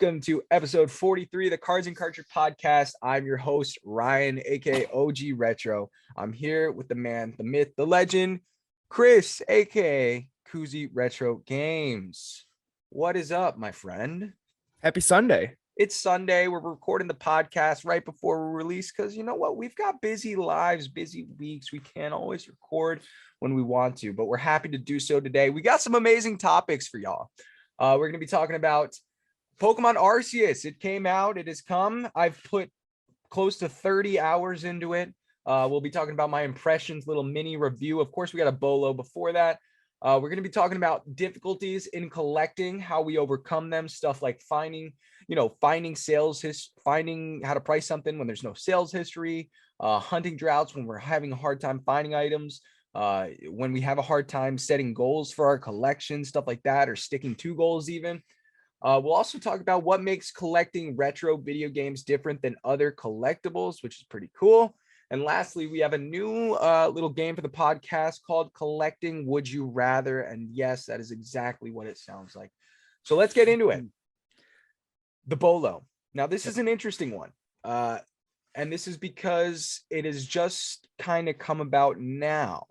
welcome to episode 43 of the Cards and Cartridges Podcast. I'm your host, Ryan, aka OG Retro. I'm here with the man, the myth, the legend, Chris, aka Koozie Retro Games. What is up, my friend? Happy Sunday. It's Sunday. We're recording the podcast right before we release because you know what? We've got busy lives, busy weeks. We can't always record when we want to, but we're happy to do so today. We got some amazing topics for y'all. We're going to be talking about Pokemon Arceus. It came out. It has come. I've put close to 30 hours into it. We'll be talking about my impressions, little mini review. Of course, we got a bolo before that. We're going to be talking about difficulties in collecting, how we overcome them, stuff like finding finding how to price something when there's no sales history, hunting droughts when we're having a hard time finding items, when we have a hard time setting goals for our collection, stuff like that, or sticking to goals even. We'll also talk about what makes collecting retro video games different than other collectibles, which is pretty cool. And lastly, we have a new little game for the podcast called Collecting Would You Rather? And yes, that is exactly what it sounds like. So let's get into it. The Bolo. Now, this is an interesting one. And this is because it has just kind of come about now.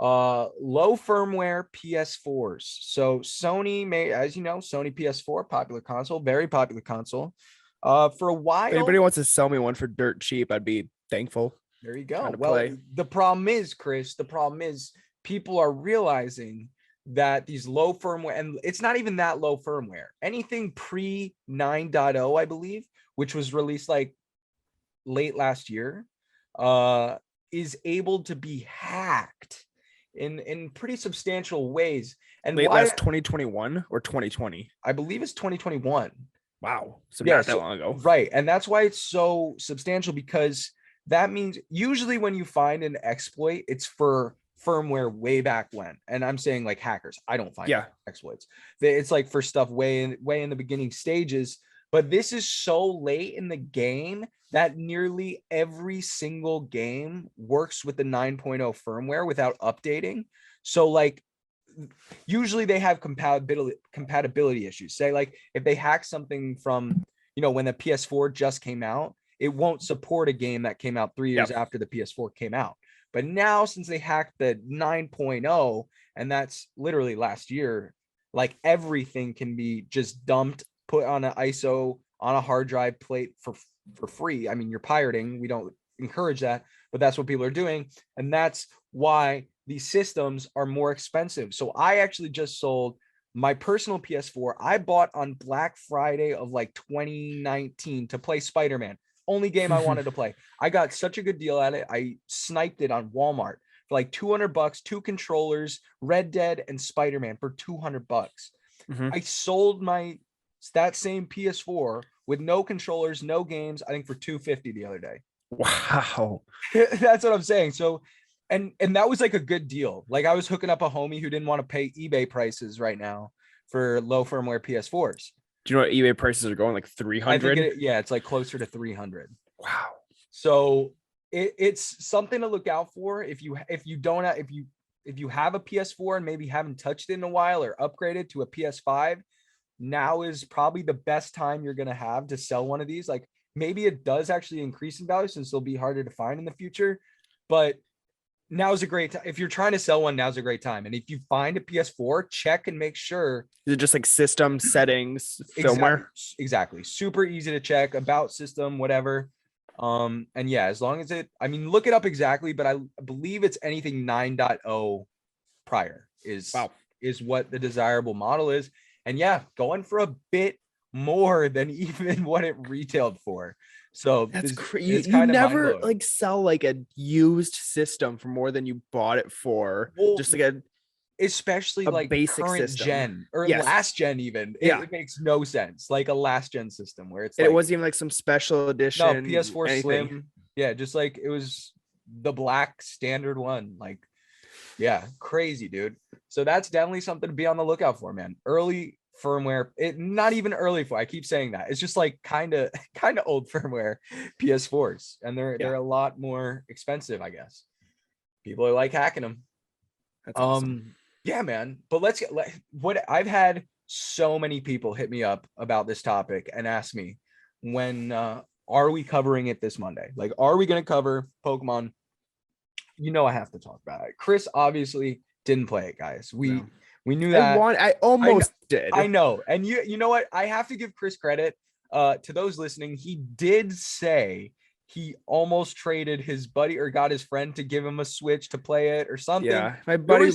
Low firmware PS4s. So Sony as you know, Sony PS4, popular console, very popular console. For a while. If anybody wants to sell me one for dirt cheap, I'd be thankful. There you go. Well, the problem is, Chris, people are realizing that these low firmware, and it's not even that low firmware, anything pre 9.0, I believe, which was released like late last year, is able to be hacked in pretty substantial ways. And late last 2021 or 2020? I believe it's 2021. Wow. So not that long ago. Right. And that's why it's so substantial, because that means usually when you find an exploit, it's for firmware way back when. And I'm saying like hackers. I don't find exploits. It's like for stuff way in the beginning stages. But this is so late in the game that nearly every single game works with the 9.0 firmware without updating. So like usually they have compatibility issues. Say like if they hack something from, when the PS4 just came out, it won't support a game that came out 3 years after the PS4 came out. But now, since they hacked the 9.0, and that's literally last year, like everything can be just dumped, put on an ISO on a hard drive plate for free. I mean, you're pirating. We don't encourage that, but that's what people are doing. And that's why these systems are more expensive. So I actually just sold my personal PS4. I bought on Black Friday of like 2019 to play Spider-Man. Only game I wanted to play. I got such a good deal at it. I sniped it on Walmart for like $200, 2 controllers, Red Dead and Spider-Man for $200. I sold that same PS4 with no controllers, no games, I think for $250 the other day. Wow. That's what I'm saying. So, and that was like a good deal. Like I was hooking up a homie who didn't want to pay eBay prices right now for low firmware PS4s. Do you know what eBay prices are going? Like 300? It's like closer to 300. Wow. So it's something to look out for if you have a PS4 and maybe haven't touched it in a while or upgraded to a PS5. Now is probably the best time you're going to have to sell one of these. Like maybe it does actually increase in value since they'll be harder to find in the future, but now is a great time. If you're trying to sell one, now's a great time. And if you find a PS4, check and make sure. Is it just like system settings, firmware? Exactly. Super easy to check, about system, whatever. And yeah, as long as look it up exactly, but I believe it's anything 9.0 prior is what the desirable model is. And yeah, going for a bit more than even what it retailed for. So that's crazy. You never like sell like a used system for more than you bought it for. Well, just like especially like basic current system. Gen or last gen even. It makes no sense. Like a last gen system where it's like, it wasn't even like some special edition. No, PS4 Slim. Yeah, just like it was the black standard one. Like, yeah, crazy, dude. So that's definitely something to be on the lookout for, man. Early firmware, not even early for, I keep saying that, it's just like kind of old firmware PS4s, and they're a lot more expensive, I guess. People are like hacking them. That's awesome. Yeah, man. But let's get what I've had so many people hit me up about this topic and asked me, when are we covering it this Monday? Like, are we going to cover Pokemon? I have to talk about it. Chris obviously didn't play it, guys. We knew that. I almost did. I know. And you know what? I have to give Chris credit. To those listening, he did say he almost traded his buddy or got his friend to give him a Switch to play it or something. Yeah, my buddy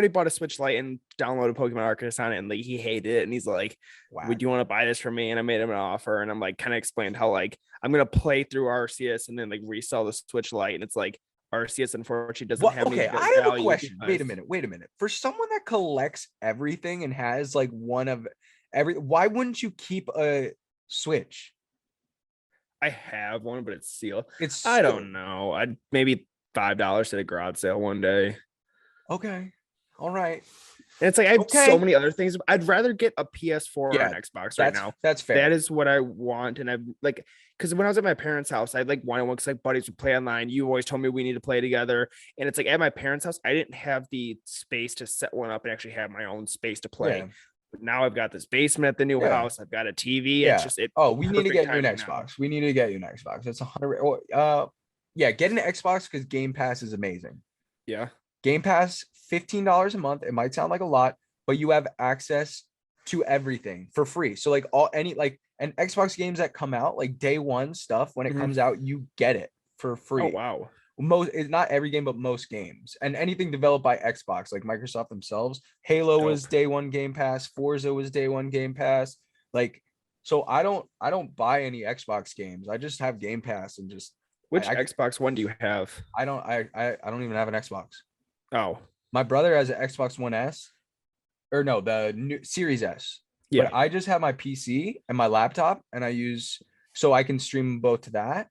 bought a Switch Lite and downloaded Pokemon Arceus on it, and like he hated it, and he's like, "Would you want to buy this for me?" And I made him an offer, and I'm like, kind of explained how like I'm gonna play through Arceus and then like resell the Switch Lite, and it's like Arceus unfortunately doesn't have any value. I have a question. Wait a minute. For someone that collects everything and has like one of every, why wouldn't you keep a Switch? I have one, but it's sealed. I don't know. I'd maybe $5 at a garage sale one day. Okay. All right. And it's like I have so many other things. I'd rather get a PS4 or an Xbox right now. That's fair. That is what I want. And I'm like, because when I was at my parents' house, I like wanted one because like buddies would play online. You always told me we need to play together. And it's like at my parents' house, I didn't have the space to set one up and actually have my own space to play. Yeah. But now I've got this basement at the new house. I've got a TV. Yeah. It's just we need to get you an Xbox. Now. We need to get you an Xbox. It's 100. Get an Xbox because Game Pass is amazing. Yeah. Game Pass, $15 a month. It might sound like a lot, but you have access to everything for free. So like and Xbox games that come out like day one stuff when it comes out, you get it for free. Oh wow. It's not every game, but most games, and anything developed by Xbox, like Microsoft themselves. Halo was day one Game Pass. Forza was day one Game Pass. Like, so I don't buy any Xbox games. I just have Game Pass and just. Which Xbox One do you have? I don't even have an Xbox. Oh, my brother has an Xbox One S, or no, the new Series S. Yeah, but I just have my PC and my laptop, and I use so I can stream both to that.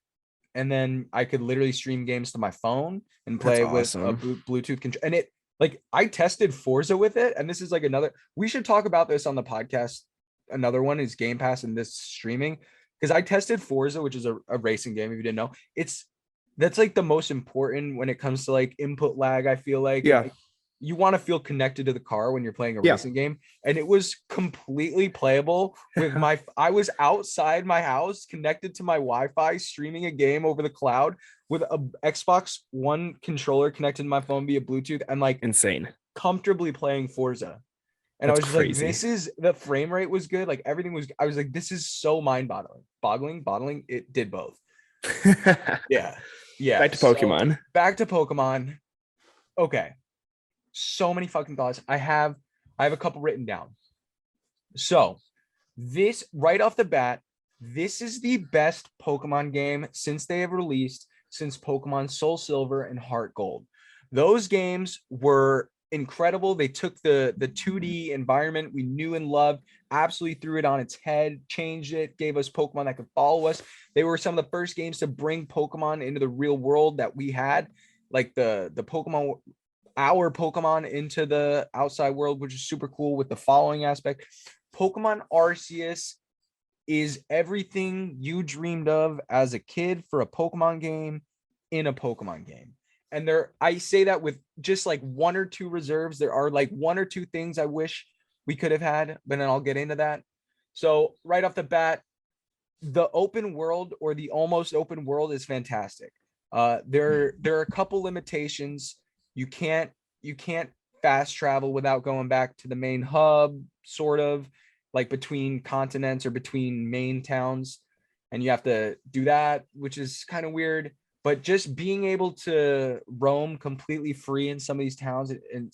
And then I could literally stream games to my phone and play with a Bluetooth control. And it like I tested Forza with it. And this is like we should talk about this on the podcast. Another one is Game Pass and this streaming. Because I tested Forza, which is a racing game, if you didn't know. That's like the most important when it comes to like input lag, I feel like. Yeah. Like, you want to feel connected to the car when you're playing a racing game. And it was completely playable with I was outside my house connected to my Wi-Fi, streaming a game over the cloud with a Xbox One controller connected to my phone via Bluetooth and like insane, comfortably playing Forza. And I was just crazy. Like, the frame rate was good. Like everything was, I was like, this is so boggling. It did both. Yeah. Back to Pokemon. Okay. So many fucking thoughts. I have a couple written down. So this right off the bat, this is the best Pokemon game since they have released since Pokemon Soul Silver and Heart Gold. Those games were incredible. They took the 2D environment we knew and loved, absolutely threw it on its head, changed it, gave us Pokemon that could follow us. They were some of the first games to bring Pokemon into the real world that we had, like the Pokemon, our Pokemon into the outside world, which is super cool with the following aspect. Pokemon Arceus is everything you dreamed of as a kid for a Pokemon game in a Pokemon game. And I say that with just like one or two reserves. There are like one or two things I wish we could have had, but then I'll get into that. So right off the bat, the open world or the almost open world is fantastic. There are a couple limitations. You can't fast travel without going back to the main hub, sort of like between continents or between main towns. And you have to do that, which is kind of weird. But just being able to roam completely free in some of these towns and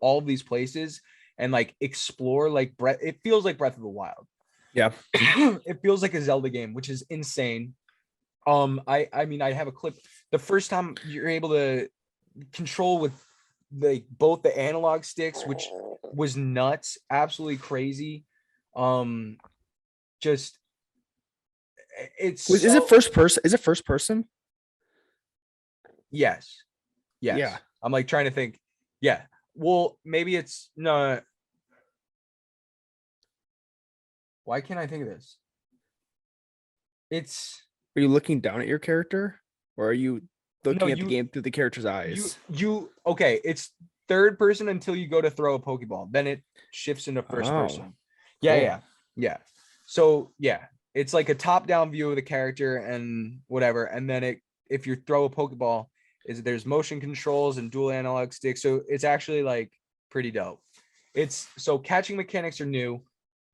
all of these places and like explore like it feels like Breath of the Wild. Yeah. It feels like a Zelda game, which is insane. I mean, I have a clip. The first time you're able to control with like both the analog sticks, which was nuts, absolutely crazy. Just is it first person? Is it first person? Yes. Yeah. I'm like trying to think. Yeah. Well, maybe it's no. Why can't I think of this? Are you looking down at your character, or are you looking at the game through the character's eyes? Okay, it's third person until you go to throw a Pokeball. Then it shifts into first person. Yeah. So yeah, it's like a top-down view of the character and whatever. And then if you throw a Pokeball, there's motion controls and dual analog sticks. So it's actually like pretty dope. So catching mechanics are new,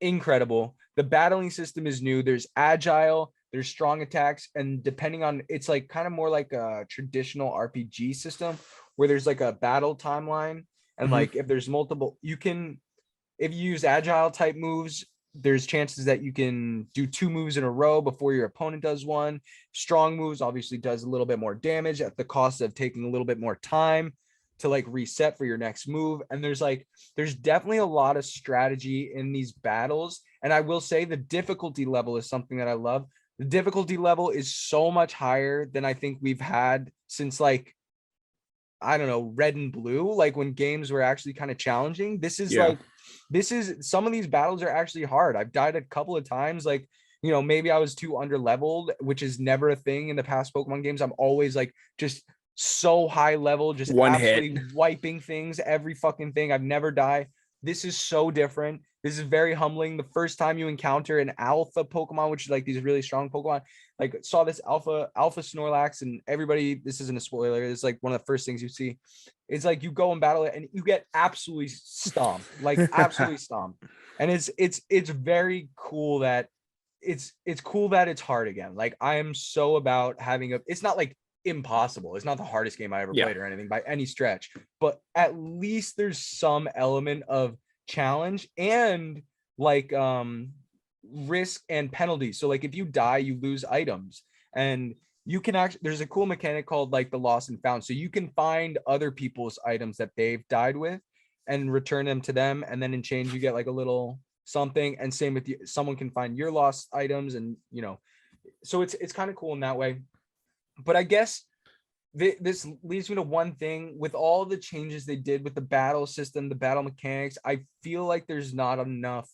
incredible. The battling system is new. There's agile, there's strong attacks, and depending on, it's like kind of more like a traditional RPG system where there's like a battle timeline. And like if there's multiple, if you use agile type moves, there's chances that you can do 2 moves in a row before your opponent does one. Strong moves obviously does a little bit more damage at the cost of taking a little bit more time to like reset for your next move. And there's definitely a lot of strategy in these battles. And I will say the difficulty level is something that I love. The difficulty level is so much higher than I think we've had since like, I don't know, Red and Blue, like when games were actually kind of challenging. This is some of these battles are actually hard. I've died a couple of times. Like, maybe I was too underleveled, which is never a thing in the past Pokemon games. I'm always like just so high level, just one absolutely hit, wiping things, every fucking thing. I've never died. This is so different. This is very humbling. The first time you encounter an alpha Pokemon, which is like these really strong Pokemon, like saw this alpha Snorlax, and everybody, this isn't a spoiler, it's like one of the first things you see. It's like you go and battle it and you get absolutely stomped, like absolutely stomped. And it's very cool that it's cool that it's hard again. Like I am so about having it's not like impossible. It's not the hardest game I ever played or anything by any stretch, but at least there's some element of challenge and like risk and penalty. So like if you die, you lose items, and you can actually, there's a cool mechanic called like the lost and found. So you can find other people's items that they've died with and return them to them, and then in change you get like a little something. And same with you, someone can find your lost items, and so it's kind of cool in that way. But I guess this leads me to one thing. With all the changes they did with the battle system, the battle mechanics, I feel like there's not enough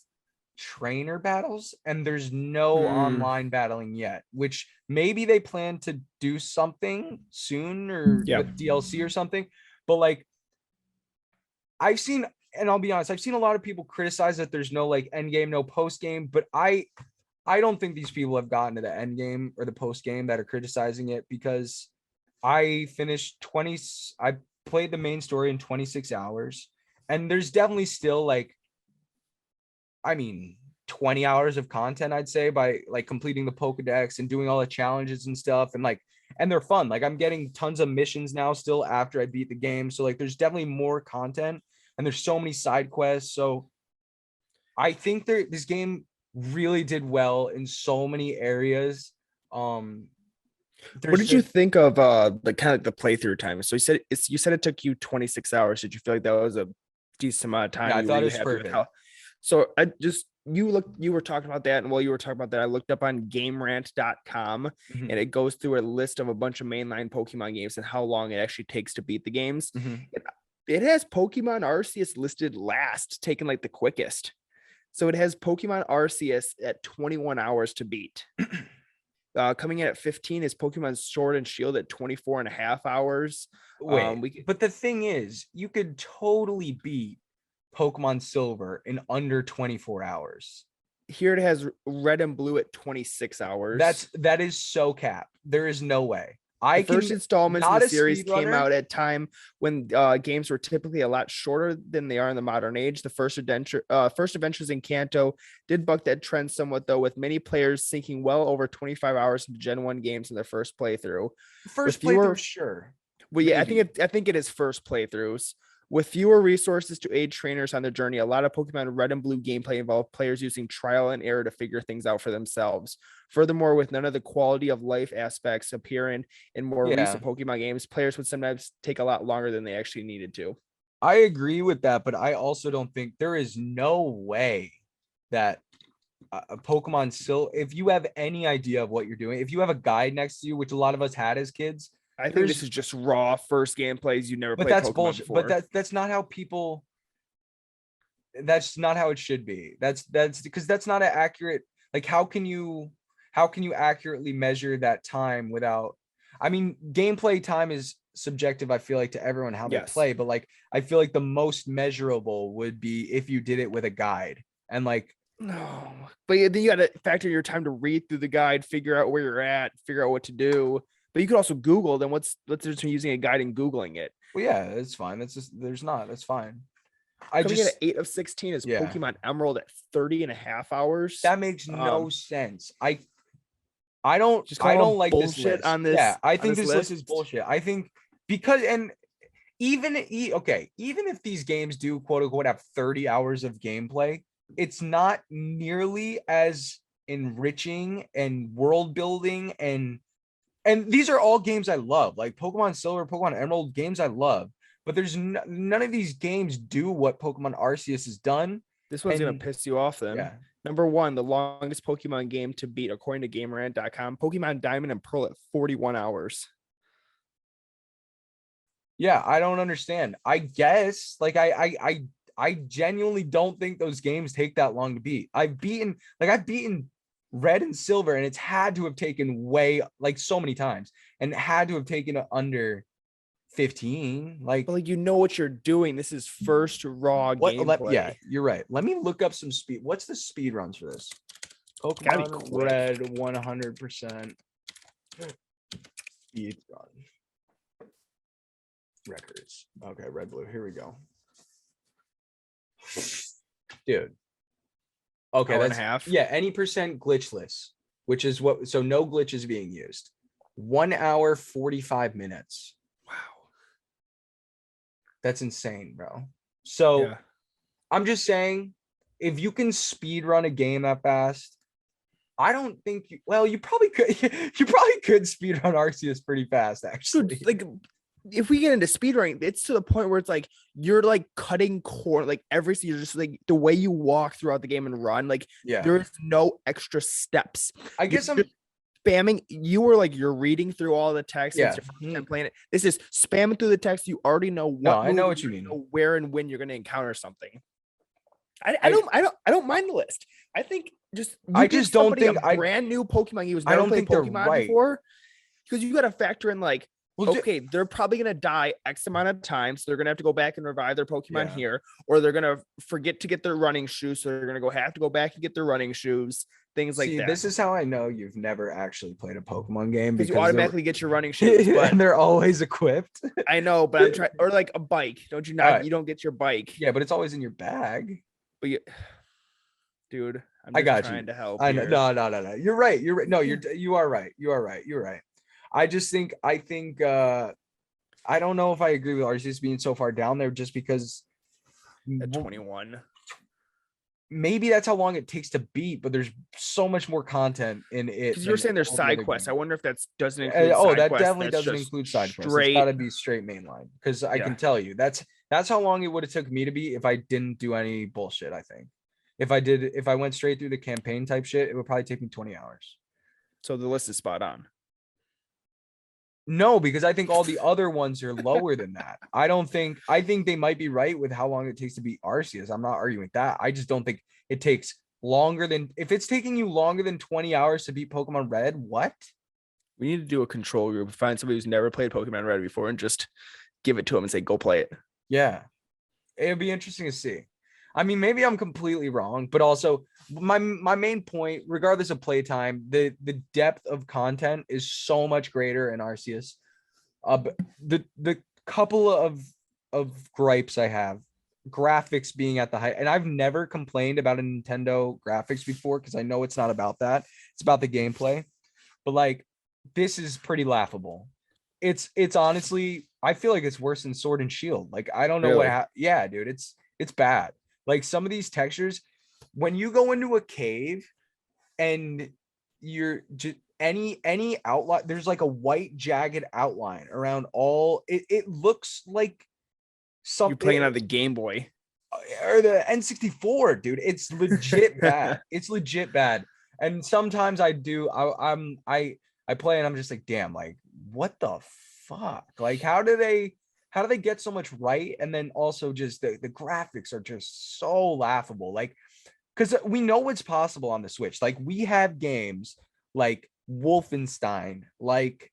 trainer battles, and there's no online battling yet, which maybe they plan to do something soon or with DLC or something. But like I've seen, and I'll be honest, I've seen a lot of people criticize that there's no like end game, no post game, but I don't think these people have gotten to the end game or the post game that are criticizing it, because I played the main story in 26 hours, and there's definitely still like, 20 hours of content, I'd say, by like completing the Pokedex and doing all the challenges and stuff. And they're fun. Like I'm getting tons of missions now still after I beat the game. So like there's definitely more content, and there's so many side quests. So I think this game really did well in so many areas. What did you think of the kind of the playthrough time? So you said it took you 26 hours. Did you feel like that was a decent amount of time? Yeah, I thought it was perfect. So you were talking about that, and while you were talking about that, I looked up on GameRant.com, and it goes through a list of a bunch of mainline Pokemon games and how long it actually takes to beat the games. It has Pokemon Arceus listed last, taking like the quickest. So it has Pokemon Arceus at 21 hours to beat. Coming in at 15 is Pokemon Sword and Shield at 24 and a half hours. But the thing is, you could totally beat Pokemon Silver in under 24 hours. Here it has Red and Blue at 26 hours. That is so cap. There is no way. The first installments in the series came out at a time when games were typically a lot shorter than they are in the modern age. The first adventures in Kanto did buck that trend somewhat, though, with many players sinking well over 25 hours into Gen 1 games in their first playthrough. Sure. Well, yeah, I think it is first playthroughs. With fewer resources to aid trainers on their journey, a lot of Pokemon Red and Blue gameplay involved players using trial and error to figure things out for themselves. Furthermore, with none of the quality of life aspects appearing in more recent Pokemon games, players would sometimes take a lot longer than they actually needed to. I agree with that, but I also don't think there is no way that a Pokemon still, if you have any idea of what you're doing, if you have a guide next to you, which a lot of us had as kids, I think this is just raw first game plays. You never played that's Pokemon bullshit. before. But that's not how people. That's not how it should be. That's because that's not an accurate. Like, how can you accurately measure that time without? I mean, gameplay time is subjective, I feel like, to everyone how they play, but like I feel like the most measurable would be if you did it with a guide. And like, no, but then you got to factor your time to read through the guide, figure out where you're at, figure out what to do. But you could also Google. Then what's just using a guide and Googling it? Well, yeah, it's fine. That's fine. Coming in at 8 of 16 is Pokemon Emerald at 30 and a half hours. That makes no sense. I don't like this list. On this. Yeah, I think this list is bullshit. I think because, and even if these games do quote unquote have 30 hours of gameplay, it's not nearly as enriching and world building, and these are all games I love, like Pokemon Silver, Pokemon Emerald, games I love, but there's none of these games do what Pokemon Arceus has done. This one's gonna piss you off then. Yeah. Number 1, the longest Pokemon game to beat according to GamerRant.com, Pokemon Diamond and Pearl at 41 hours. Yeah, I don't understand. I guess like I genuinely don't think those games take that long to beat. I've beaten Red and Silver, and it's had to have taken like so many times, and it had to have taken under 15. Like, but like, you know what you're doing. This is first raw gameplay. Yeah, you're right. Let me look up some speed. What's the speed runs for this? Pokemon Red 100% speed run records. Okay, Red Blue. Here we go, dude. Okay, that's half. Yeah, any percent glitchless, which is what. So no glitches being used. 1 hour 45 minutes. Wow, that's insane, bro. So I'm just saying, if you can speed run a game that fast, I don't think you probably could. You probably could speed run Arceus pretty fast, actually. Dude, like, if we get into speedrunning, it's to the point where it's like you're like cutting corner, like you're just like the way you walk throughout the game and run, like there's no extra steps. I guess I'm spamming. You were like, you're reading through all the text. And playing it. This is spamming through the text. You already know what. No, I know what you mean. Know where and when you're going to encounter something. I don't mind the list. I think I just don't think a brand new Pokemon game was never played Pokemon before, because you got to factor in like, okay, they're probably going to die X amount of time, so they're going to have to go back and revive their Pokemon here, or they're going to forget to get their running shoes, so they're going to have to go back and get their running shoes, things like that. This is how I know you've never actually played a Pokemon game, because you automatically get your running shoes, and they're always equipped. I know, but I'm trying, or like a bike. Don't you not? You don't get your bike. Yeah, but it's always in your bag. But dude, I got trying to help. I know. No. You're right. No, you are right. You are right. I think I don't know if I agree with Arceus being so far down there, just because at 21. Maybe that's how long it takes to beat, but there's so much more content in it. Because you're saying there's side quests. I wonder if that doesn't include side that quests. Definitely doesn't include side quests. It's got to be straight mainline. Because I can tell you that's how long it would have took me to beat if I didn't do any bullshit. I think if I went straight through the campaign type shit, it would probably take me 20 hours. So the list is spot on. No, because I think all the other ones are lower than that. I think they might be right with how long it takes to beat Arceus. I'm not arguing that. I just don't think it takes longer than, if it's taking you longer than 20 hours to beat Pokemon Red, what? We need to do a control group, find somebody who's never played Pokemon Red before and just give it to them and say, go play it. Yeah. It'd be interesting to see. I mean, maybe I'm completely wrong, but also my main point, regardless of playtime, the depth of content is so much greater in Arceus. The couple of gripes I have, graphics being at the height, and I've never complained about a Nintendo graphics before because I know it's not about that. It's about the gameplay. But like, this is pretty laughable. It's honestly, I feel like it's worse than Sword and Shield. Like, I don't know what. Yeah, dude, it's bad. Like, some of these textures, when you go into a cave and you're just any outline, there's like a white jagged outline around all. It looks like something you're playing on the Game Boy or the N64, dude. It's legit bad. It's legit bad. And sometimes I play and I'm just like, damn, like, what the fuck? Like, how do they get so much right? And then also just the graphics are just so laughable. Like, because we know what's possible on the Switch. Like, we have games like Wolfenstein, like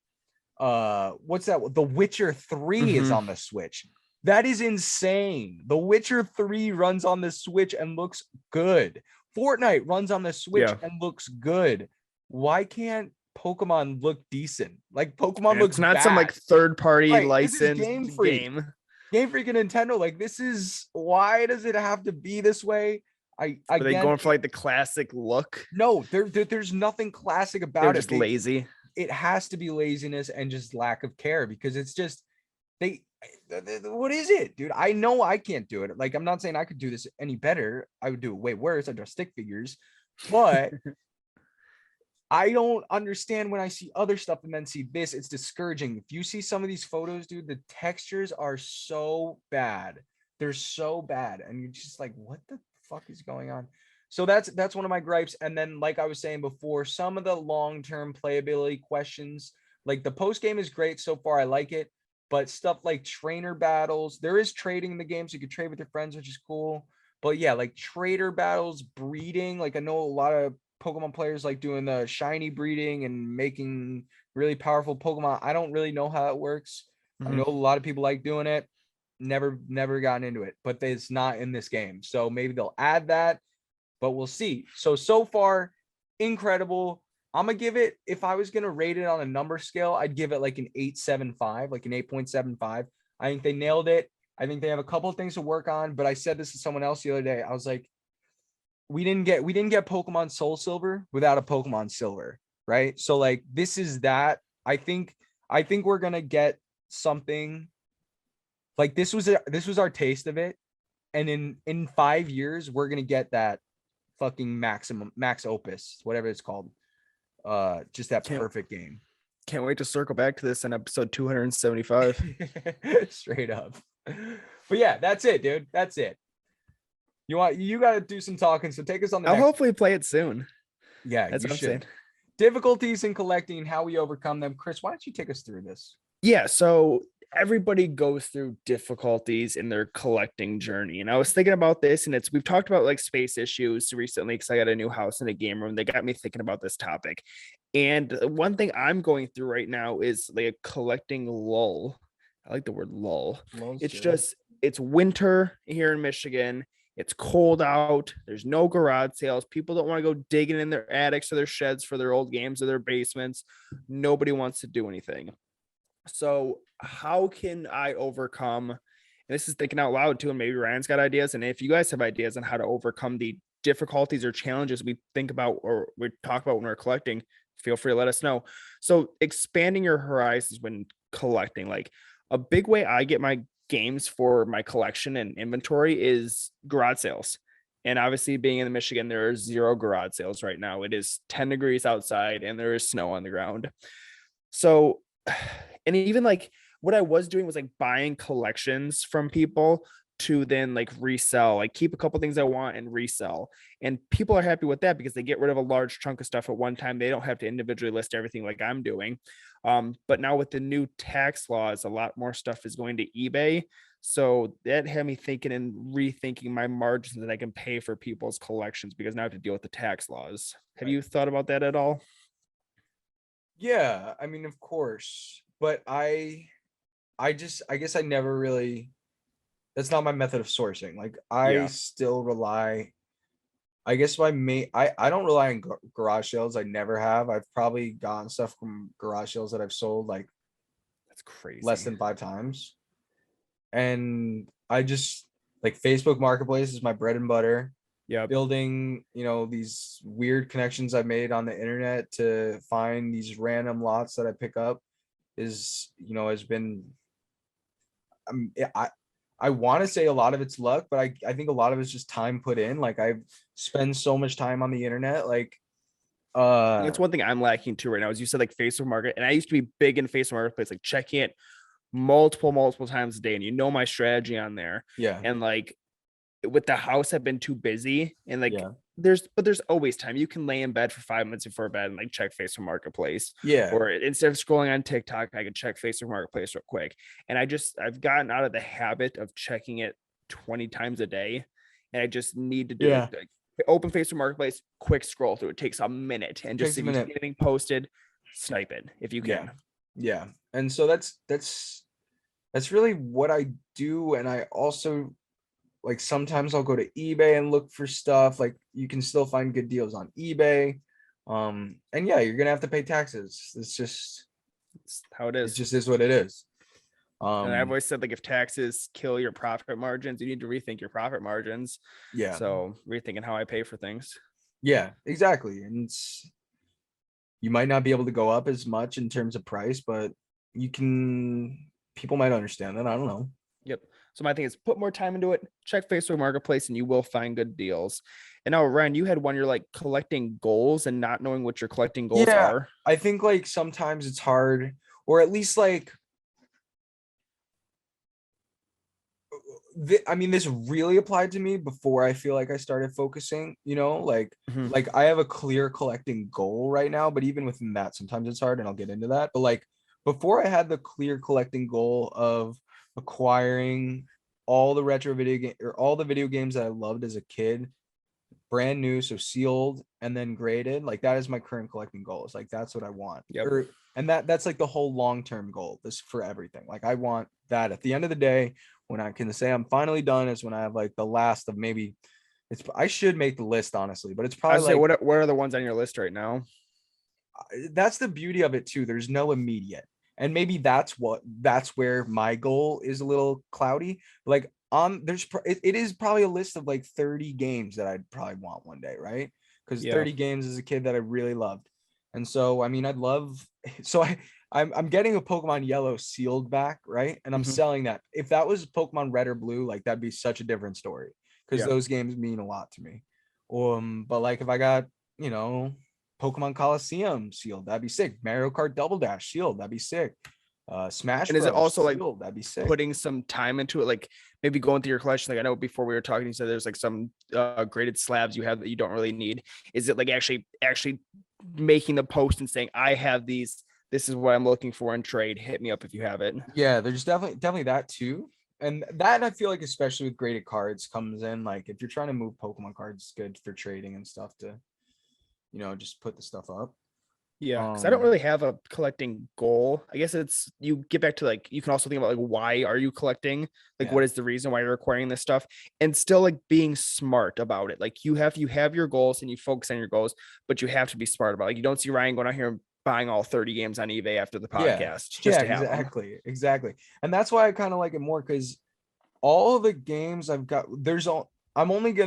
what's that? The Witcher 3 is on the Switch. That is insane. The Witcher 3 runs on the Switch and looks good. Fortnite runs on the Switch and looks good. Why can't Pokemon look decent? Like Pokemon looks not bad. Some like third-party licensed Game Freak and Nintendo. Like, this is, why does it have to be this way? Are they going for like the classic look? No, there's nothing classic about it. They're just lazy. It has to be laziness and just lack of care, because it's just what is it, dude? I know I can't do it. Like, I'm not saying I could do this any better. I would do it way worse. I draw stick figures, but I don't understand when I see other stuff and then see this. It's discouraging. If you see some of these photos, dude, the textures are so bad. They're so bad, and you're just like, what the fuck is going on? So that's one of my gripes. And then, like I was saying before, some of the long-term playability questions, like the post game is great so far. I like it, but stuff like trainer battles, there is trading in the game, so you can trade with your friends, which is cool. But yeah, like trader battles, breeding, like I know a lot of Pokemon players like doing the shiny breeding and making really powerful Pokemon. I don't really know how it works. I know a lot of people like doing it. Never gotten into it, but it's not in this game. So maybe they'll add that, but we'll see. So far, incredible. I'm gonna give it, if I was gonna rate it on a number scale, I'd give it like an 8.75, like an 8.75. I think they nailed it. I think they have a couple of things to work on, but I said this to someone else the other day. I was like, we didn't get Pokemon Soul Silver without a Pokemon Silver, right? So like, this is that. I think we're gonna get something like this was our taste of it, and in 5 years we're gonna get that fucking max opus, whatever it's called, just that perfect game. Can't wait to circle back to this in episode 275. Straight up. But yeah, that's it, dude. That's it. You got to do some talking, so take us on the I'll hopefully play it soon. Yeah, that's what I'm saying. Difficulties in collecting and how we overcome them. Chris, why don't you take us through this? Yeah, so everybody goes through difficulties in their collecting journey. And I was thinking about this, and we've talked about like space issues recently because I got a new house and a game room. They got me thinking about this topic. And one thing I'm going through right now is like a collecting lull. I like the word lull. It's winter here in Michigan. It's cold out. There's no garage sales. People don't want to go digging in their attics or their sheds for their old games or their basements. Nobody wants to do anything. So how can I overcome, and this is thinking out loud too, and maybe Ryan's got ideas, and if you guys have ideas on how to overcome the difficulties or challenges we think about or we talk about when we're collecting, feel free to let us know. So expanding your horizons when collecting, like a big way I get my games for my collection and inventory is garage sales. And obviously being in Michigan, there are 0 garage sales right now. It is 10 degrees outside and there is snow on the ground. So, and even like what I was doing was like buying collections from people to then like resell, like keep a couple things I want and resell. And people are happy with that because they get rid of a large chunk of stuff at one time. They don't have to individually list everything like I'm doing. But now with the new tax laws, a lot more stuff is going to eBay. So that had me thinking and rethinking my margins that I can pay for people's collections because now I have to deal with the tax laws. Have you thought about that at all? Yeah, I mean, of course, but I guess I never really, that's not my method of sourcing. Like I still rely, I guess I don't rely on garage sales. I never have. I've probably gotten stuff from garage sales that I've sold like, that's crazy, less than 5 times. And I just like Facebook Marketplace is my bread and butter. Yeah, building, these weird connections I've made on the internet to find these random lots that I pick up is, has been, I want to say a lot of it's luck, but I think a lot of it's just time put in. Like I spend so much time on the internet. Like, that's one thing I'm lacking too right now, is you said like Facebook Market, and I used to be big in Facebook Marketplace, like checking it multiple times a day, and my strategy on there. Yeah. And like with the house, I've been too busy, and like there's always time. You can lay in bed for 5 minutes before bed and like check Facebook Marketplace. Yeah. Or instead of scrolling on TikTok, I can check Facebook Marketplace real quick. And I've gotten out of the habit of checking it 20 times a day. And I just need to do it. Like, open Facebook Marketplace, quick scroll through. It takes a minute. And just if you see anything posted, snipe it if you can. Yeah. And so that's really what I do. And I also like sometimes I'll go to eBay and look for stuff. Like you can still find good deals on eBay. And yeah, you're gonna have to pay taxes. It's how it It is. just is what it is. And I've always said, like, if taxes kill your profit margins, you need to rethink your profit margins. Yeah. So rethinking how I pay for things. Yeah, exactly. And you might not be able to go up as much in terms of price, but people might understand that. I don't know. Yep. So my thing is put more time into it, check Facebook Marketplace, and you will find good deals. And now, Ryan, you had one, you're like collecting goals and not knowing what your collecting goals are. I think like sometimes it's hard, or at least like I mean, this really applied to me before I feel like I started focusing, like I have a clear collecting goal right now, but even within that, sometimes it's hard, and I'll get into that. But like before I had the clear collecting goal of acquiring all the retro video game or all the video games that I loved as a kid, brand new, so sealed and then graded, like that is my current collecting goal. It's like that's what I want. Yep. And that's like the whole long-term goal, this for everything. Like I want that at the end of the day, when I can say I'm finally done, is when I have like the last of maybe I should make the list honestly, but it's probably like what are the ones on your list right now? That's the beauty of it too. There's no immediate. And maybe that's where my goal is a little cloudy. Like it is probably a list of like 30 games that I'd probably want one day, right? Because 30 games as a kid that I really loved. And so I mean I'd love so I'm getting a Pokemon Yellow sealed back, right? And I'm selling that. If that was Pokemon Red or Blue, like that'd be such a different story because those games mean a lot to me. But like if I got, Pokemon Coliseum sealed, that'd be sick. Mario Kart Double Dash sealed, that'd be sick. Smash and is Bros. It also sealed, that'd be sick. Putting some time into it, like maybe going through your collection? Like I know before we were talking, you said there's like some graded slabs you have that you don't really need. Is it like actually making the post and saying, I have these, this is what I'm looking for in trade, hit me up if you have it? Yeah, there's definitely that too. And that I feel like especially with graded cards comes in, like if you're trying to move Pokemon cards, it's good for trading and stuff to just put the stuff up. Yeah, because I don't really have a collecting goal. I guess it's, you get back to like, you can also think about like, why are you collecting? Like, what is the reason why you're acquiring this stuff? And still like being smart about it. Like you have your goals and you focus on your goals, but you have to be smart about it. Like you don't see Ryan going out here and buying all 30 games on eBay after the podcast. Exactly. And that's why I kind of like it more, because all of the games I've got, I don't think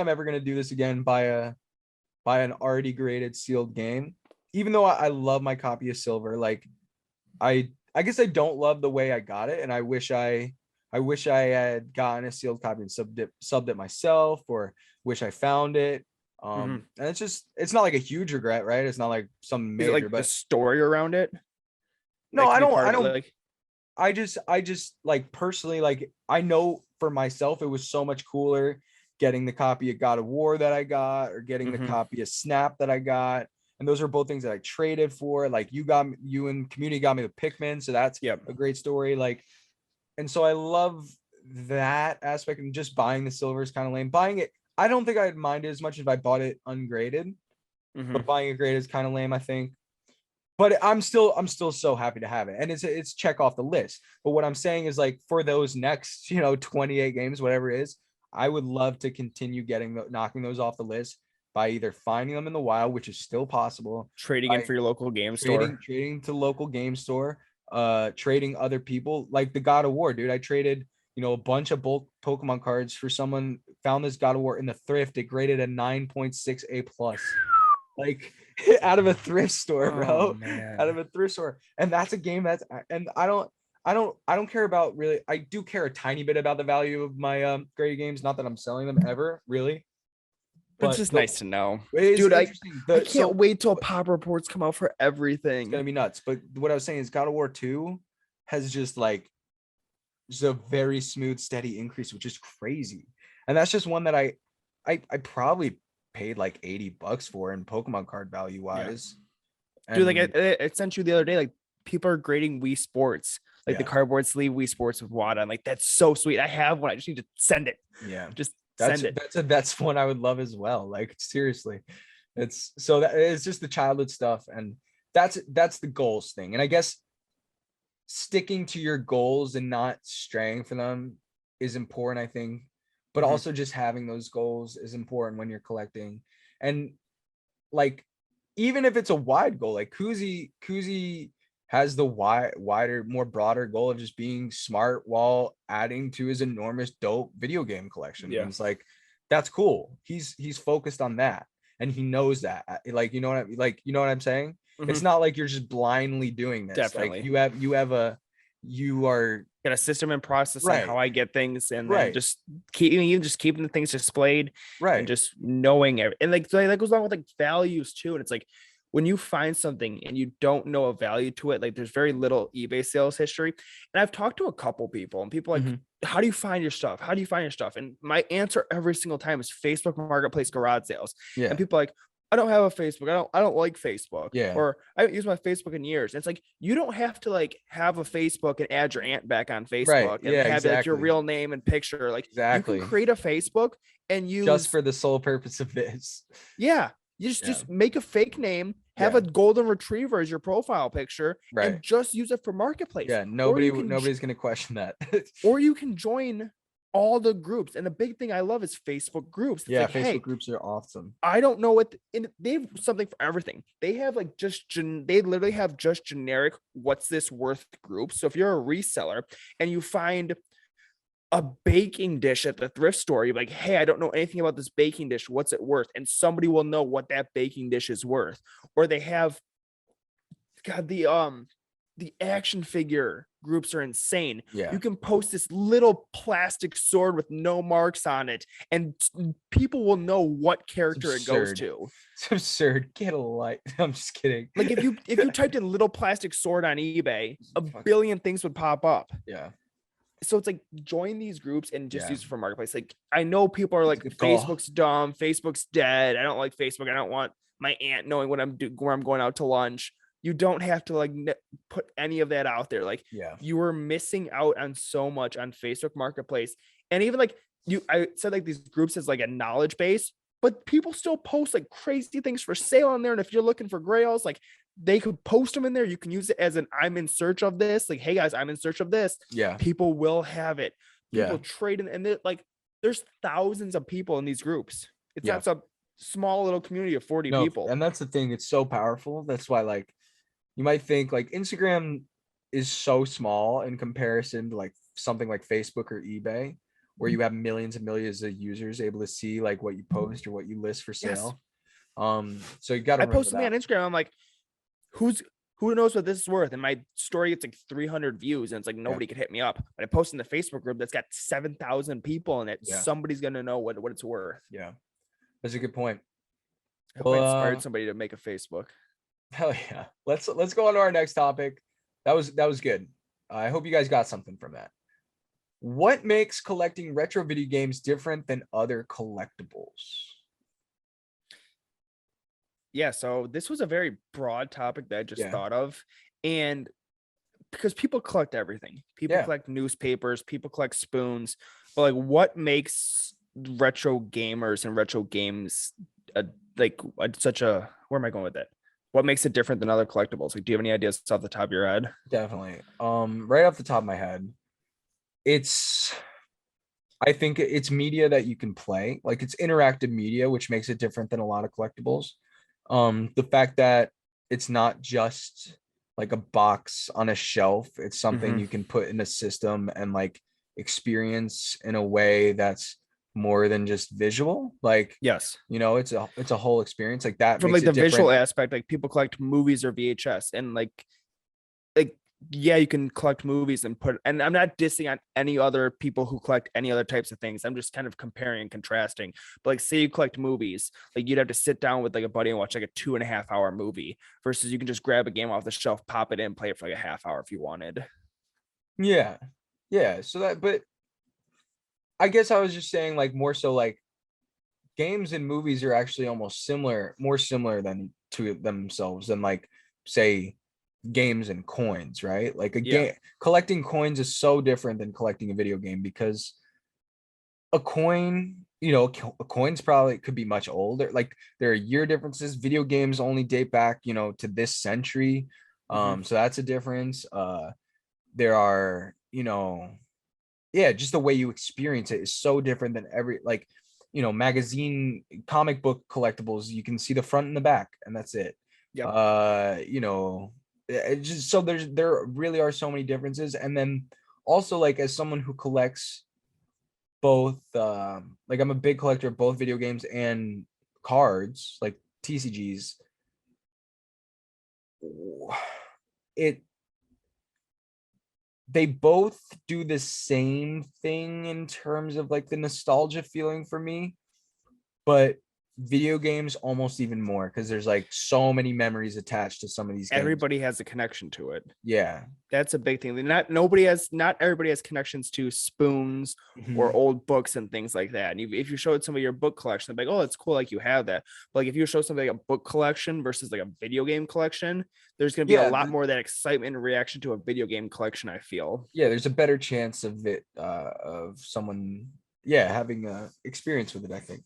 I'm ever gonna do this again, buy an already graded sealed game. Even though I love my copy of Silver, like I guess I don't love the way I got it, and I wish I had gotten a sealed copy and subbed it myself, or wish I found it. And it's not like a huge regret, right? It's not like some major, like, but the story around it. No, I don't. I just like personally, like I know for myself, it was so much cooler getting the copy of God of War that I got, or getting the copy of Snap that I got. And those are both things that I traded for. Like you and community got me the Pikmin. So that's a great story. Like, and so I love that aspect, and just buying the silver is kind of lame. Buying it, I don't think I'd mind it as much if I bought it ungraded, but buying it graded is kind of lame, I think. But I'm still so happy to have it. And it's check off the list. But what I'm saying is, like, for those next, 28 games, whatever it is, I would love to continue knocking those off the list by either finding them in the wild, which is still possible, trading in for your local game store, trading to local game store, trading other people, like the God of War, dude. I traded, a bunch of bulk Pokemon cards for someone, found this God of War in the thrift. It graded a 9.6 A+, like out of a thrift store, bro. Out of a thrift store. And that's a game and I don't care about, really. I do care a tiny bit about the value of my graded games. Not that I'm selling them ever, really. But it's just nice to know. Dude, I can't wait till pop reports come out for everything. It's gonna be nuts. But what I was saying is God of War 2 has just a very smooth, steady increase, which is crazy. And that's just one that I probably paid like $80 for in Pokemon card value wise. Yeah. Dude, like I sent you the other day, like people are grading Wii Sports, like the cardboard sleeve Wii Sports with WADA. I'm like, that's so sweet. I have one. I just need to send it. Yeah. Send it. That's one I would love as well. Like, seriously. It's just the childhood stuff, and that's the goals thing. And I guess sticking to your goals and not straying from them is important, I think. But also just having those goals is important when you're collecting. And like, even if it's a wide goal, like Kuzi has the wider, more broader goal of just being smart while adding to his enormous dope video game collection. And it's like, that's cool. He's focused on that, and he knows that. Like, you know what I'm saying? It's not like you're just blindly doing this. Definitely. Like you are got a system and process on how I get things, and then just keeping the things displayed, and just knowing everything. And like, so that goes along with like values too. And it's like, when you find something and you don't know a value to it, like there's very little eBay sales history. And I've talked to a couple people, and people like, how do you find your stuff? How do you find your stuff? And my answer every single time is Facebook Marketplace garage sales. And people are like, I don't have a Facebook. I don't like Facebook. Or I haven't used my Facebook in years. And it's like, you don't have to like have a Facebook and add your aunt back on Facebook and have like your real name and picture. Like, you can create a Facebook and use just for the sole purpose of this. You just make a fake name, have a golden retriever as your profile picture, and just use it for Marketplace. Nobody's gonna question that. Or you can join all the groups. And the big thing I love is Facebook groups. It's like, Facebook groups are awesome. I don't know they have something for everything. They have like they literally have just generic what's this worth groups. So if you're a reseller and you find a baking dish at the thrift store, you're like, hey, I don't know anything about this baking dish. What's it worth? And somebody will know what that baking dish is worth. Or they have, God, the action figure groups are insane. You can post this little plastic sword with no marks on it, and people will know what character it goes to. It's absurd. Get a light. I'm just kidding. Like, if you typed in little plastic sword on eBay, a billion things would pop up. So it's like, join these groups and just use it for Marketplace. Like, I know people are like, Facebook's dumb, Facebook's dead, I don't like Facebook, I don't want my aunt knowing what where I'm going out to lunch. You don't have to like put any of that out there. Like, you are missing out on so much on Facebook Marketplace. And even like I said, like, these groups is like a knowledge base, but people still post like crazy things for sale on there. And if you're looking for grails, like, they could post them in there. You can use it as an I'm in search of this. Like, hey guys, I'm in search of this. People will have it. People trade in, and like, there's thousands of people in these groups. It's not some small little community of 40 people. And that's the thing. It's so powerful. That's why, like, you might think like Instagram is so small in comparison to like something like Facebook or eBay, where you have millions and millions of users able to see like what you post or what you list for sale. So you got to. I post something on Instagram. I'm like, who knows what this is worth? And my story gets like 300 views, and it's like, nobody could hit me up. But I post in the Facebook group that's got 7,000 people in it. Somebody's gonna know what it's worth. That's a good point. I hope I inspired somebody to make a Facebook. Hell yeah. Let's go on to our next topic. That was good. I hope you guys got something from that. What makes collecting retro video games different than other collectibles? Yeah, so this was a very broad topic that I just thought of. And because people collect everything. People collect newspapers, people collect spoons. But like, what makes retro gamers and retro games such a, where am I going with that? What makes it different than other collectibles? Like, do you have any ideas off the top of your head? Definitely. Right off the top of my head, I think it's media that you can play. Like, it's interactive media, which makes it different than a lot of collectibles. The fact that it's not just like a box on a shelf, it's something you can put in a system and like experience in a way that's more than just visual. Like, yes, it's a whole experience like that. From like the visual aspect, like people collect movies or VHS, and like you can collect movies and I'm not dissing on any other people who collect any other types of things. I'm just kind of comparing and contrasting. But like, say you collect movies, like you'd have to sit down with like a buddy and watch like a 2.5 hour movie, versus you can just grab a game off the shelf, pop it in, play it for like a half hour if you wanted. So that, but I guess I was just saying, like, more so like games and movies are actually almost more similar than to themselves than like, say, games and coins, right? Like game collecting coins is so different than collecting a video game, because a coin, a coin's probably could be much older. Like, there are year differences. Video games only date back, to this century. So that's a difference. there are, just the way you experience it is so different than every, like, magazine comic book collectibles. You can see the front and the back, and that's it. Yep. It's just, so there really are so many differences. And then also, like, as someone who collects both, like, I'm a big collector of both video games and cards, like TCGs. They both do the same thing in terms of, like, the nostalgia feeling for me, but video games almost even more, because there's, like, so many memories attached to some of these games. Everybody has a connection to it. Yeah, that's a big thing. Not everybody has connections to spoons or old books and things like that. And if you showed somebody your book collection, they're like, oh, it's cool, like you have that. But like if you show somebody a book collection versus like a video game collection, there's going to be a lot more of that excitement and reaction to a video game collection, I feel. Yeah, there's a better chance of it, of someone having a experience with it, I think,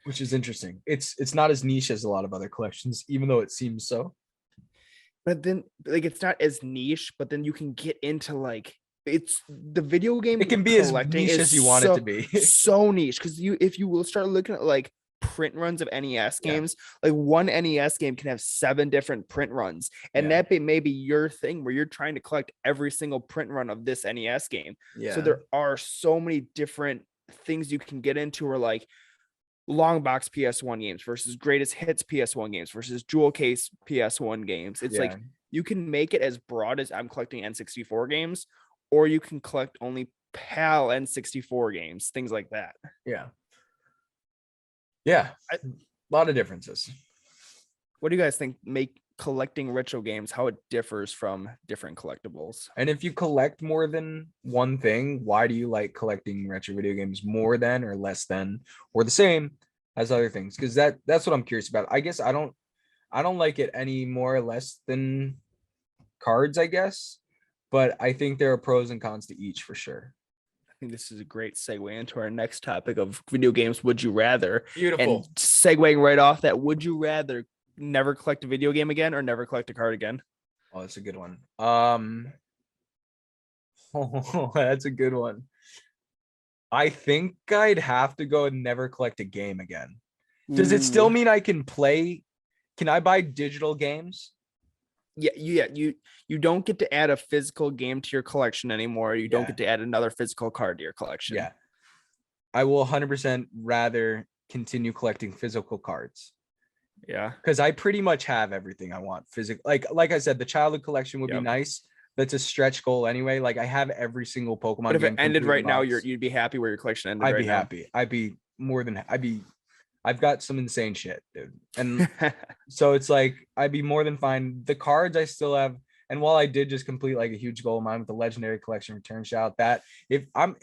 which is interesting. It's not as niche as a lot of other collections, even though it seems so. But then, like, it's not as niche, but then you can get into, like, it's the video game. It can be as niche as you want it to be. So niche, because if you will start looking at like print runs of NES games, like one NES game can have 7 different print runs, and that may be your thing where you're trying to collect every single print run of this NES game. So there are so many different things you can get into, or like long box PS1 games versus greatest hits PS1 games versus jewel case PS1 games. It's like you can make it as broad as I'm collecting N64 games, or you can collect only PAL N64 games, things like that. A lot of differences. What do you guys think make collecting retro games, how it differs from different collectibles? And if you collect more than one thing, why do you like collecting retro video games more than, or less than, or the same as other things? Because that's what I'm curious about. I guess I don't like it any more or less than cards, I guess, but I think there are pros and cons to each for sure. I think this is a great segue into our next topic of video games. Would you rather? Beautiful. And segueing right off that, would you rather never collect a video game again or never collect a card again? Oh, that's a good one. That's a good one. I think I'd have to go and never collect a game again. Does it still mean I can play? Can I buy digital games? Yeah. You don't get to add a physical game to your collection anymore. You don't get to add another physical card to your collection. Yeah. I will 100% rather continue collecting physical cards. Yeah. Because I pretty much have everything I want. Like I said, the childhood collection would be nice. That's a stretch goal anyway. Like I have every single Pokemon. But if it ended right now, you'd be happy where your collection ended. I'd be happy. I've got some insane shit, dude. And so it's like, I'd be more than fine. The cards I still have. And while I did just complete like a huge goal of mine with the legendary collection return, shout that if I'm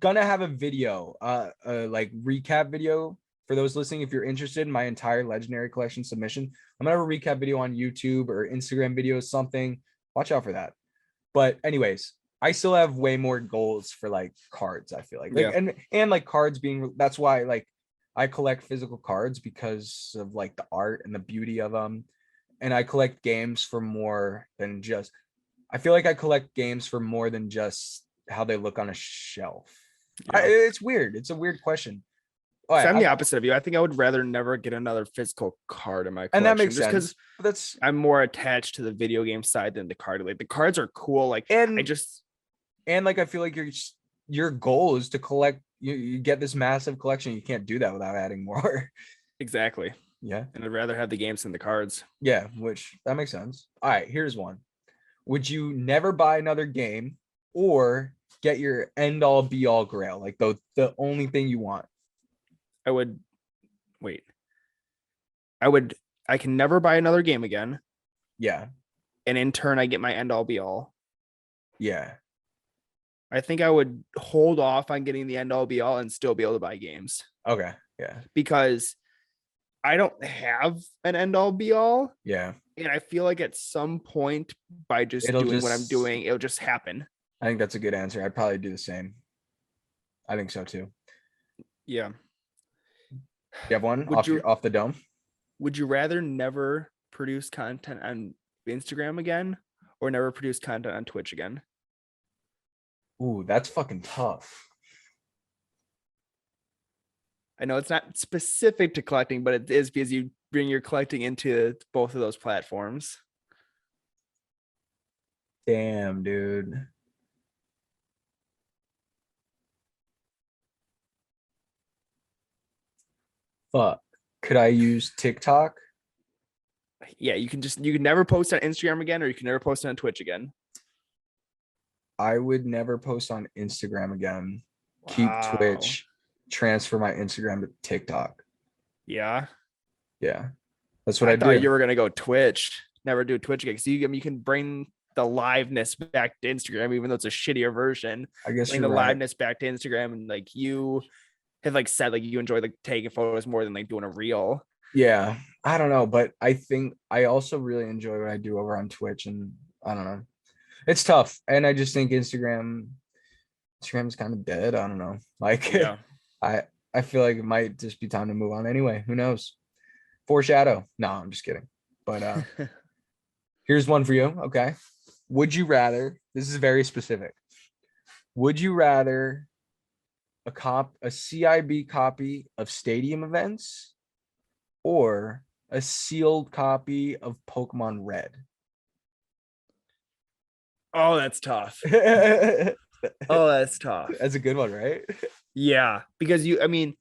gonna have a video, like recap video for those listening. If you're interested in my entire legendary collection submission, I'm gonna have a recap video on YouTube or Instagram videos, something. Watch out for that. But anyways, I still have way more goals for like cards. I feel like, and like cards being, that's why like I collect physical cards, because of like the art and the beauty of them. And I collect games for more than just, I feel like I collect games for more than just how they look on a shelf. It's weird. It's a weird question. So I'm the opposite of you. I think I would rather never get another physical card in my collection. And that makes sense. Because I'm more attached to the video game side than the card. Like the cards are cool. Like I feel like your goal is to collect. You get this massive collection. You can't do that without adding more. Exactly. Yeah. And I'd rather have the games than the cards. Yeah, which that makes sense. All right, here's one. Would you never buy another game, or get your end all be all grail, like the only thing you want? I can never buy another game again. Yeah. And in turn, I get my end all be all. Yeah. I think I would hold off on getting the end all be all and still be able to buy games. Okay. Yeah. Because I don't have an end all be all. Yeah. And I feel like at some point, by doing what I'm doing, it'll just happen. I think that's a good answer. I'd probably do the same. I think so too. Yeah. You have one off the dome? Would you rather never produce content on Instagram again, or never produce content on Twitch again? Ooh, that's fucking tough. I know it's not specific to collecting, but it is because you bring your collecting into both of those platforms. Damn, dude. Fuck. Could I use TikTok? Yeah, you can never post on Instagram again, or you can never post on Twitch again. I would never post on Instagram again. Wow. Keep Twitch, transfer my Instagram to TikTok. Yeah. Yeah. That's what I I thought do. you were gonna go Twitch, never do Twitch again. So you can bring the liveness back to Instagram, even though it's a shittier version. I guess bring you're the right. liveness back to Instagram, and like you have like said, like you enjoy like taking photos more than like doing a reel. Yeah, I don't know, but I think I also really enjoy what I do over on Twitch, and I don't know. It's tough, and I just think Instagram's kind of dead. I don't know. Like, Yeah. I feel like it might just be time to move on anyway. Who knows? Foreshadow. No, I'm just kidding. But here's one for you. Okay. Would you rather? This is very specific. Would you rather a CIB copy of stadium events or a sealed copy of Pokemon Red? Oh, that's tough. Oh, that's tough. That's a good one, right? Yeah, because the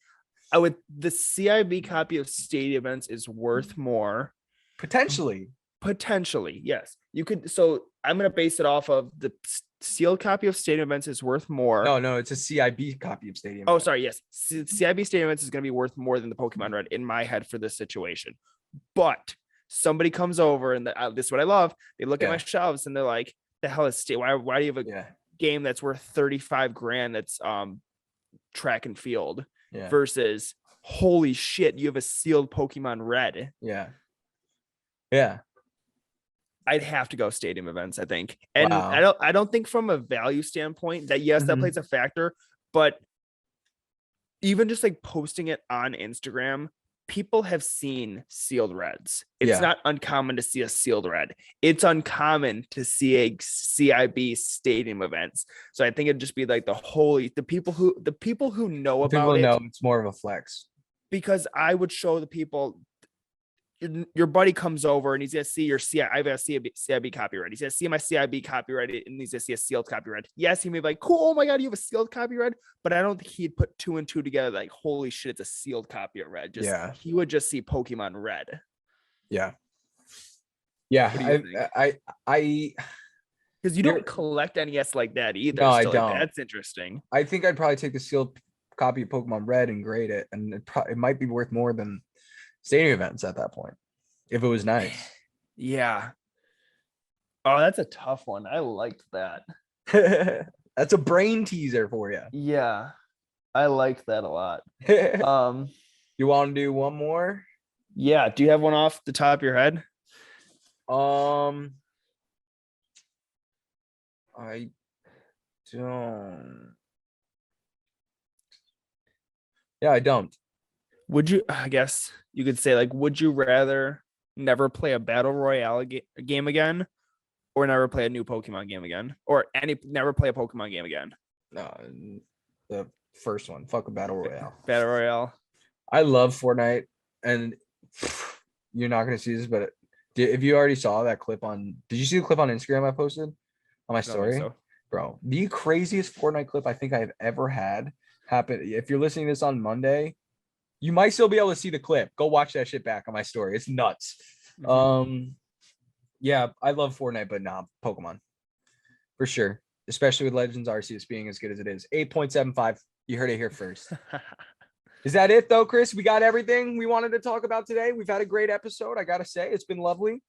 CIB copy of stadium events is worth more. Potentially, yes. You could. So I'm gonna base it off of the sealed copy of stadium events is worth more. No, it's a CIB copy of stadium. Oh, sorry, yes, CIB stadium events is gonna be worth more than the Pokemon Red in my head for this situation. But somebody comes over and this is what I love. They look at my shelves and they're like, "The hell is why do you have a game that's worth 35 grand that's track and field versus holy shit, you have a sealed Pokemon Red?" Yeah. I'd have to go stadium events, I think. And wow. I don't think from a value standpoint that that plays a factor, but even just like posting it on Instagram, people have seen sealed Reds. It's not uncommon to see a sealed Red. It's uncommon to see a CIB stadium events. So I think it'd just be like the people who know about it. It's more of a flex. Because I would show the people, your buddy comes over and he's gonna see your I've got a CIB copyright. He's gonna see my CIB copyright and he's gonna see a sealed copyright. Yes, he may be like, cool, oh my god, you have a sealed copyright, but I don't think he'd put two and two together like, holy shit, it's a sealed copyright. He would just see Pokemon Red. Yeah. I because you don't collect NES like that either. No, I don't. That's interesting. I think I'd probably take the sealed copy of Pokemon Red and grade it, and it might be worth more than stadium events at that point if it was nice. Yeah. Oh, that's a tough one. I liked that. That's a brain teaser for you. Yeah, I liked that a lot. You want to do one more? Yeah. Do you have one off the top of your head? I don't. Yeah, I don't. Would you, I guess you could say, like, would you rather never play a battle royale game again, or never play a new Pokemon game again, or never play a Pokemon game again? No, the first one. Fuck a battle royale. Battle royale. I love Fortnite, and you're not gonna see this, but if you already saw that clip did you see the clip on Instagram I posted on my story? So. Bro, the craziest Fortnite clip I think I have ever had happen. If you're listening to this on Monday, you might still be able to see the clip. Go watch that shit back on my story. It's nuts. Yeah, I love Fortnite, but nah, Pokemon for sure. Especially with Legends Arceus being as good as it is. 8.75. You heard it here first. Is that it though, Chris? We got everything we wanted to talk about today. We've had a great episode. I gotta say, it's been lovely.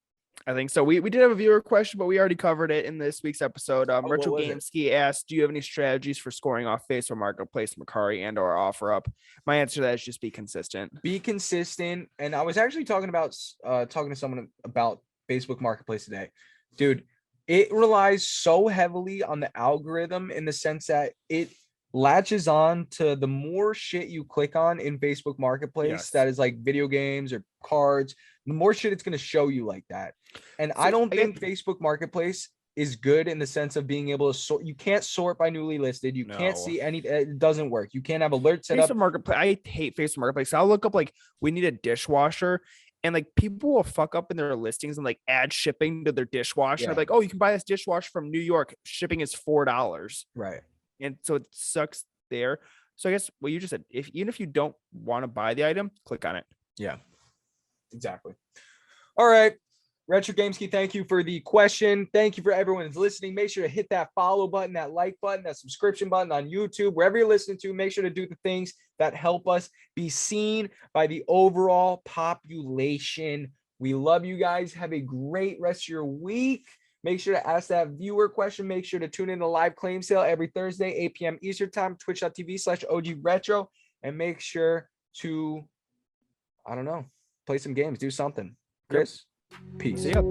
I think so. We did have a viewer question, but we already covered it in this week's episode. Retro Gameski asked, do you have any strategies for scoring off Facebook Marketplace, Mercari, and or OfferUp? My answer to that is just be consistent. Be consistent. And I was actually talking to someone about Facebook Marketplace today. Dude, it relies so heavily on the algorithm in the sense that it latches on to the more shit you click on in Facebook Marketplace that is like video games or cards, the more shit it's going to show you like that. And so I don't think Facebook Marketplace is good in the sense of being able to sort. You can't sort by newly listed. You can't see any. It doesn't work. You can't have alerts set up. Facebook Marketplace. I hate Facebook Marketplace. I'll look up like we need a dishwasher, and like people will fuck up in their listings and like add shipping to their dishwasher. Yeah. Like, oh, you can buy this dishwasher from New York. Shipping is $4. Right. And so it sucks there. So I guess what you just said, even if you don't want to buy the item, click on it. Yeah, exactly. All right. Retro Gameski, thank you for the question. Thank you for everyone who's listening. Make sure to hit that follow button, that like button, that subscription button on YouTube, wherever you're listening to. Make sure to do the things that help us be seen by the overall population. We love you guys. Have a great rest of your week. Make sure to ask that viewer question. Make sure to tune in to live claim sale every Thursday, 8 p.m. Eastern time, twitch.tv/OG Retro. And make sure to, I don't know, play some games, do something. Chris, peace. See ya.